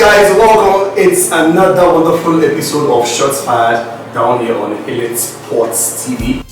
guys, welcome. It's another wonderful episode of Shots Fired down here on Hilitzsports TV.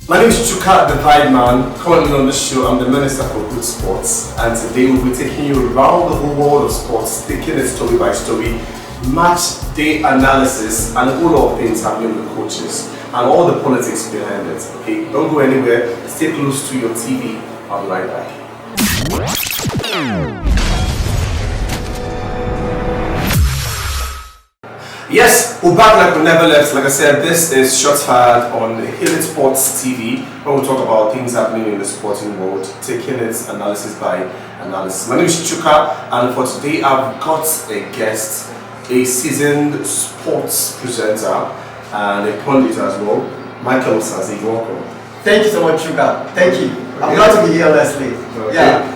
My name is Chuka, the Vibe Man. Currently on the show, I'm the Minister for Good Sports, and today we'll be taking you around the whole world of sports, taking it story by story, match day analysis, and a whole lot of things happening with the coaches and all the politics behind it. Okay, don't go anywhere. Stay close to your TV. I'll be right back. Yes, we're back like we never left. Like I said, this is Shots Fired on Hilitzsports TV, where we talk about things happening in the sporting world, taking it analysis by analysis. My name is Chuka, and for today I've got a guest, a seasoned sports presenter and a pundit as well, Michael Osazi. Welcome. Thank you so much, Chuka. Thank you. I'm glad to be here, honestly. Okay. Yeah.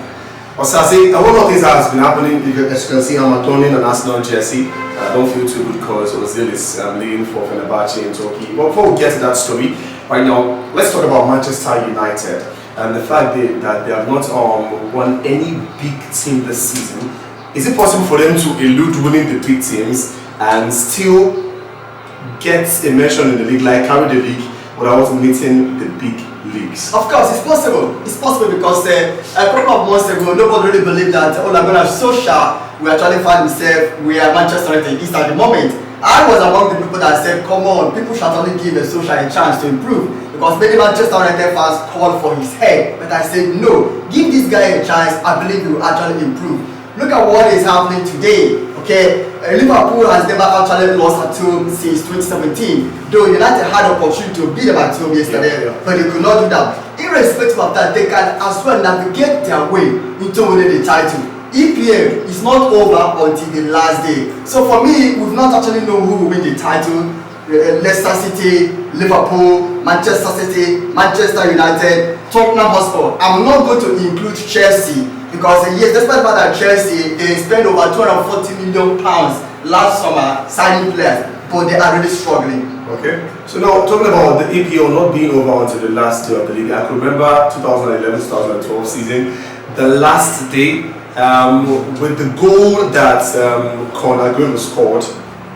Osazi, one of the things that has been happening, as you can see, I'm atoning an Arsenal jersey. I don't feel too good because Ozil is leading for Fenerbahce in Turkey. But before we get to that story, right now, let's talk about Manchester United and the fact that they have not won any big team this season. Is it possible for them to elude winning the big teams and still get a mention in the league, like carry the league without meeting the big leagues? Of course, it's possible. It's possible because a couple of months ago, nobody really believed that Ole Gunnar Solskjaer will actually find himself where Manchester United is at the moment. I was among the people that said, come on, people should only give a Solskjaer a chance to improve, because many Manchester United fans called for his head. But I said, no, give this guy a chance. I believe he will actually improve. Look at what is happening today. Okay, Liverpool has never actually lost at home since 2017. Though United had the opportunity to beat them at home yesterday, but they could not do that. Irrespective of that, they can as well navigate their way into winning the title. EPL is not over until the last day. So for me, we've not actually known who will win the title. Leicester City, Liverpool, Manchester City, Manchester United, Tottenham Hotspur. I'm not going to include Chelsea, because yes, despite the fact that Chelsea, they spent over £240 million last summer signing players, but they are really struggling. Okay, so now talking about the EPL not being over until the last day of the league, I can remember 2011-2012 season, the last day, with the goal that Koeman scored,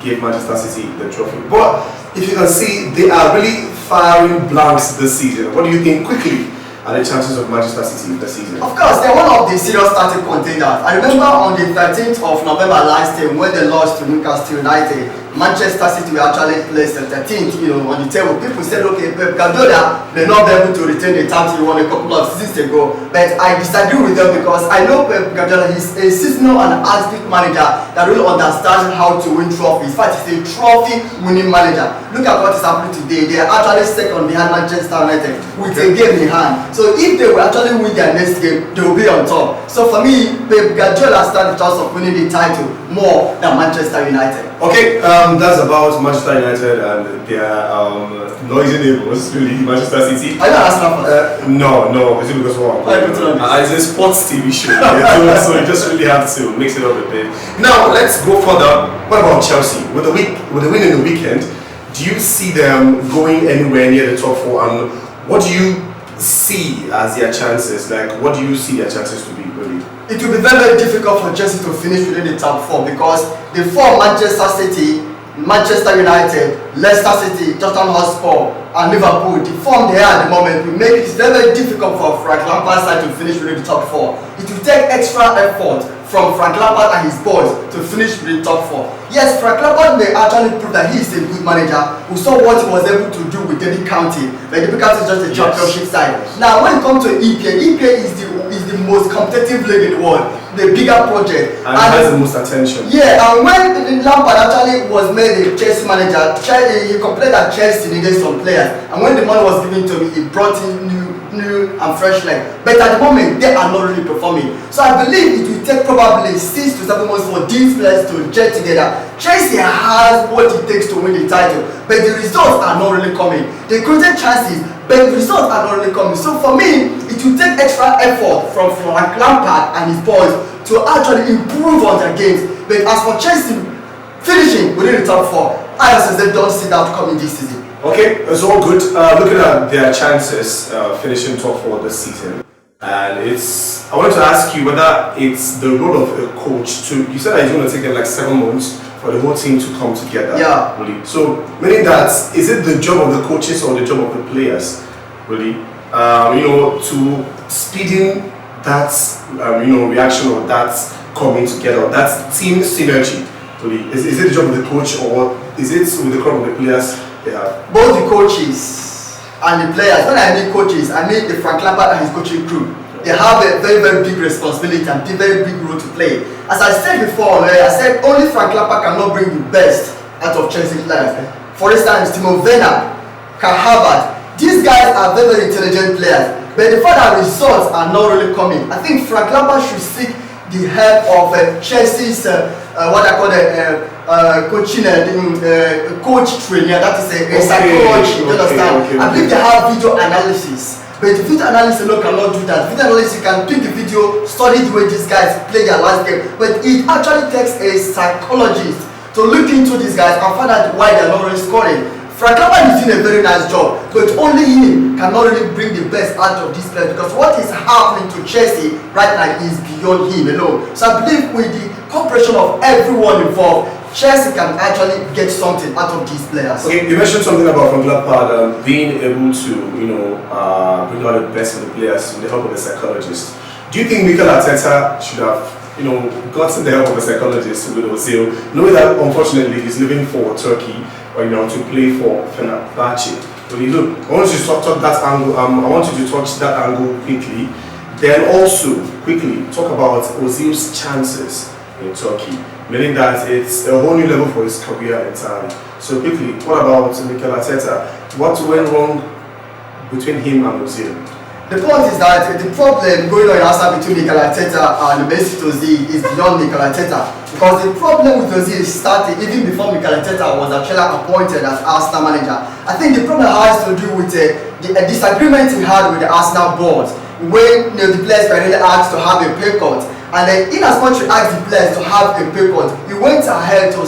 gave Manchester City the trophy. But if you can see, they are really firing blanks this season. What do you think, quickly, are the chances of Manchester City this season? Of course, they're one of the serious starting contenders. I remember on the 13th of November last year, when they lost to Newcastle United, Manchester City were actually placed at 13th, on the table. People said, okay, Pep Guardiola may not be able to retain the title he won a couple of seasons ago. But I disagree with them, because I know Pep Guardiola is a seasonal and active manager that really understands how to win trophies. In fact, he's a trophy-winning manager. Look at what is happening today. They are actually second behind Manchester United with a game in hand. So if they will actually win their next game, they will be on top. So for me, Pep Guardiola stands the chance of winning the title more than Manchester United. Okay, that's about Manchester United and their noisy neighbours, really, Manchester City. Are you not asking No, is it because what? It's a sports TV show, so you just really have to mix it up a bit. Now, let's go further. What about Chelsea? With the win in the weekend, do you see them going anywhere near the top four? And what do you see as their chances? Like, what do you see their chances to be, really? It will be very, very difficult for Chelsea to finish within the top four, because the four: Manchester City, Manchester United, Leicester City, Tottenham Hotspur, and Liverpool, the form they are at the moment will make it very, very difficult for Frank Lampard's side to finish within the top four. It will take extra effort from Frank Lampard and his boys to finish within the top four. Yes, Frank Lampard may actually prove that he is a good manager. We saw what he was able to do with Derby County, but Derby County is just a championship side. Now, when it comes to EPL, EPL is the most competitive league in the world, the bigger project, and it has the most attention. Yeah, and when Lampard actually was made a Chelsea manager, he complained that Chelsea needed some players, and when the money was given to him, he brought in new and fresh leg. But at the moment, they are not really performing. So I believe it will take probably 6 to 7 months for these players to get together. Chelsea has what it takes to win the title, but the results are not really coming. They created chances, but the results are not really coming. So for me, it will take extra effort from Frank Lampard and his boys to actually improve on their games. But as for Chelsea finishing within the top four, I honestly don't see that coming this season. Okay, it's all good. Looking at their chances finishing top four this season, And I wanted to ask you whether it's the role of a coach to. You said that it's going to take them like 7 months for the whole team to come together. Yeah. Really. So, meaning that, is it the job of the coaches or the job of the players, really? To speeding that, reaction or that coming together, that team synergy, really? Is it the job of the coach or is it with the crowd of the players they have? Both the coaches and the players. When I mean coaches, I mean the Frank Lampard and his coaching crew. They have a very, very big responsibility and a very big role to play. As I said before, I said only Frank Lampard cannot bring the best out of Chelsea players. For instance, Timo Werner, Kai Havertz, these guys are very, very intelligent players. But the fact that results are not really coming, I think Frank Lampard should seek the help of Chelsea's coach trainer, that is a psychology, you understand? I believe they have video analysis. But the video analyst alone cannot do that. Video analyst can pick the video, study the way these guys play their last game. But it actually takes a psychologist to look into these guys and find out why they're not really scoring. Frank Lampard is doing a very nice job, but only him cannot really bring the best out of these players because what is happening to Chelsea right now is beyond him alone. So I believe with the cooperation of everyone involved, Chelsea can actually get something out of these players. Okay, you mentioned something about Frank Lampard being able to, bring out the best of the players with the help of a psychologist. Do you think Mikel Arteta should have, gotten the help of a psychologist with Ozil, knowing that unfortunately he's living for Turkey, or to play for Fenerbahce? But look, I want you to talk that angle. I want you to touch that angle quickly. Then also quickly talk about Ozil's chances in Turkey, meaning that it's a whole new level for his career entirely. So quickly, what about Mikel Arteta? What went wrong between him and Ozil? The point is that the problem going on in Arsenal between Mikel Arteta and Mesut Ozil is beyond Mikel Arteta. Because the problem with Ozil started even before Mikel Arteta was actually appointed as Arsenal manager. I think the problem has to do with the disagreement he had with the Arsenal board when the players were really asked to have a pay cut. And then in as much you asked the players to have a pay cut, you went ahead to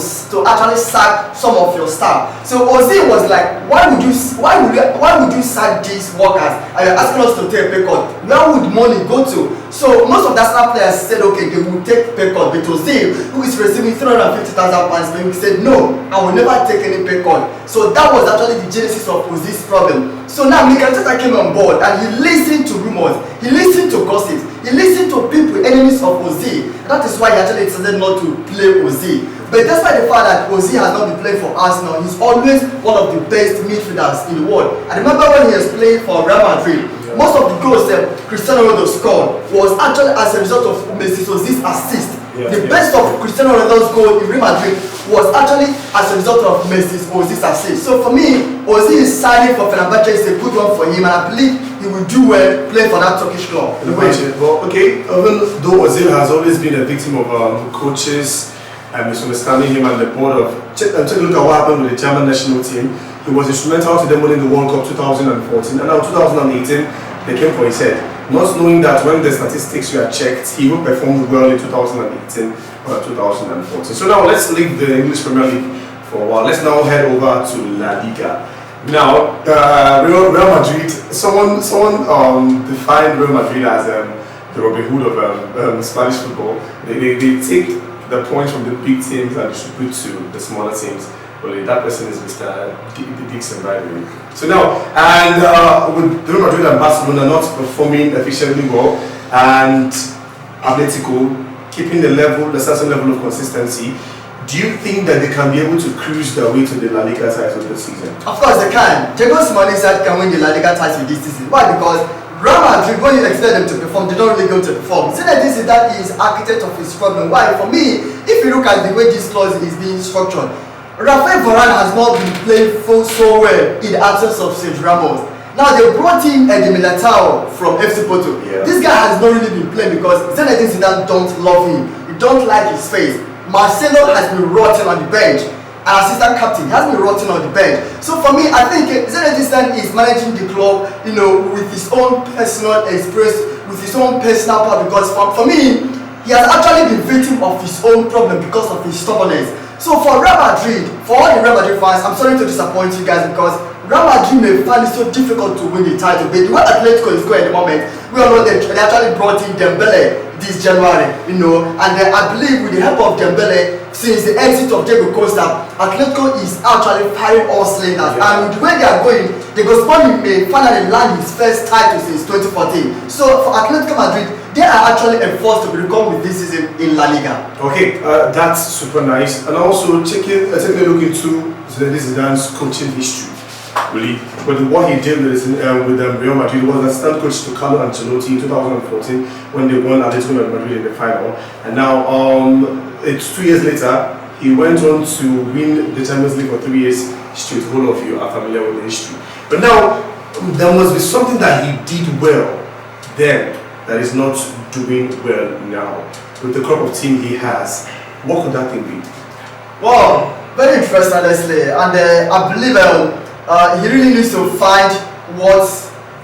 actually sack some of your staff. So Ozil was like, why would you sack these workers and you're asking us to take a pay cut? Where would money go to? So most of the Arsenal players said okay, they will take pay cut, but Ozil, who is receiving £350,000 per week, said no, I will never take any pay cut. So that was actually the genesis of Ozil's problem. So now Mikel Arteta came on board and he listened to rumors, he listened to gossips, he listened to people, enemies of Ozil. That is why he actually decided not to play Ozil. But despite the fact that Ozil has not been playing for Arsenal, he's always one of the best midfielders in the world. I remember when he was playing for Real Madrid, most of the goals that Cristiano Ronaldo scored was actually as a result of Mesut Ozil's assist. The best of Cristiano Ronaldo's goal in Real Madrid was actually as a result of Mesut Ozil's assist. So for me, Ozil is signing for Fenerbahce is a good one for him, and I believe he will do well playing for that Turkish club. Well, okay, even though Ozil has always been a victim of coaches and misunderstanding him and the board of. Take a look at what happened with the German national team. He was instrumental to them winning the World Cup 2014, and now 2018 they came for his head. Not knowing that when the statistics were checked, he will perform well in 2018 or 2014. So now let's leave the English Premier League for a while. Let's now head over to La Liga. Now, Real Madrid. Someone defined Real Madrid as the Robin Hood of Spanish football. They take the points from the big teams and distribute to the smaller teams. Well, that person is Mr. Dixon, by the way. So now, and with Real Madrid and Barcelona not performing efficiently well, and Atletico keeping the certain level of consistency, do you think that they can be able to cruise their way to the La Liga title this season? Of course they can. Diego Simeone said can win the La Liga title this season. Why? Because Real Madrid, when you expect them to perform, they don't really go to perform. Zinedine Zidane is architect of his problem. Why? For me, if you look at the way this clause is being structured, Rafael Varane has not been playing so well in the absence of Sergio Ramos. Now they brought in Edi Militao from FC Porto. This guy has not really been playing because Zinedine Zidane don't love him. He don't like his face. Marcelo has been rotting on the bench. An assistant captain has been rotting on the bench. So for me, I think Zinedine Zidane is managing the club, with his own personal experience, with his own personal power. Because for me, he has actually been victim of his own problem because of his stubbornness. So for Real Madrid, for all the Real Madrid fans, I'm sorry to disappoint you guys because Real Madrid may find it so difficult to win the title, but the way Atletico is going at the moment, we all know they actually brought in Dembele this January, and I believe with the help of Dembele, since the exit of Diego Costa, Atletico is actually firing all cylinders, and with the way they are going, the Koeman may finally land his first title since 2014. So for Atletico Madrid, they are actually a force to be reckoned with this season in La Liga. Okay, that's super nice, and also taking a look into Zidane's coaching history. Really, but what he did with Real Madrid was assistant coach to Carlo Ancelotti in 2014 when they won Atletico De Madrid in the final, and now it's 2 years later he went on to win the Champions League for 3 years straight. All of you are familiar with the history, but now there must be something that he did well then that is not doing well now with the crop of team he has. What could that thing be? Well, very interesting, honestly, and I believe he really needs to find what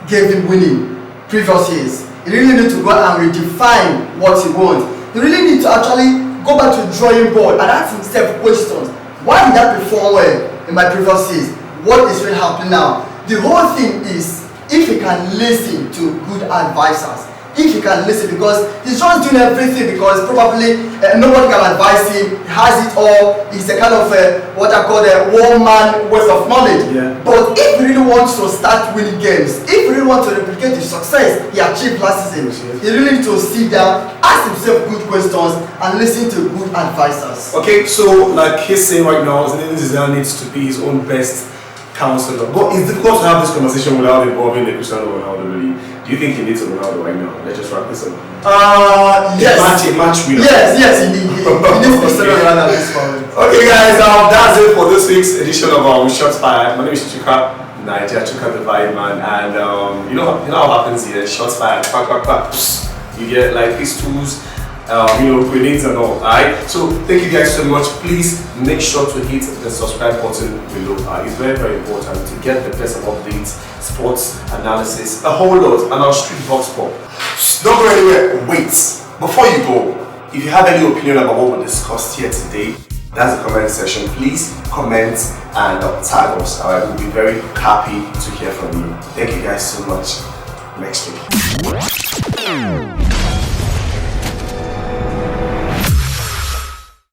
gave him winning previous years. He really needs to go and redefine what he wants. He really needs to actually go back to the drawing board and ask himself questions. Why did I perform well in my previous years? What is really happening now? The whole thing is if he can listen to good advisors. If he can listen, because he's just doing everything because probably nobody can advise him, he has it all, he's a kind of what I call a one-man wealth of knowledge. Yeah. But if he really wants to start winning games, if he really wants to replicate the success he achieved last season, he really needs to sit down, ask himself good questions and listen to good advisors. Okay, so like he's saying right now, Zinedine Zidane needs to be his own best counselor. But it's difficult to have this conversation without involving the Cristiano Ronaldo, really. Do you think he needs a Ronaldo right now? Let's just wrap this up. Yes. A match winner. Yes, he needs Cristiano Ronaldo at this point. Okay, guys, that's it for this week's edition of Shots Fired. My name is Chuka, Nigeria Chuka the Vibe Man, and you know how happens here. Shots fired, you get like pistols, grenades and all. Alright, so thank you guys so much. Please make sure to hit the subscribe button below. It's very, very important to get the best of updates, sports analysis, a whole lot, and our street box pop. Don't go anywhere. Wait, before you go, if you have any opinion about what we discussed here today, that's the comment section. Please comment and tag us. Alright, we'll be very happy to hear from you. Thank you guys so much. Next week.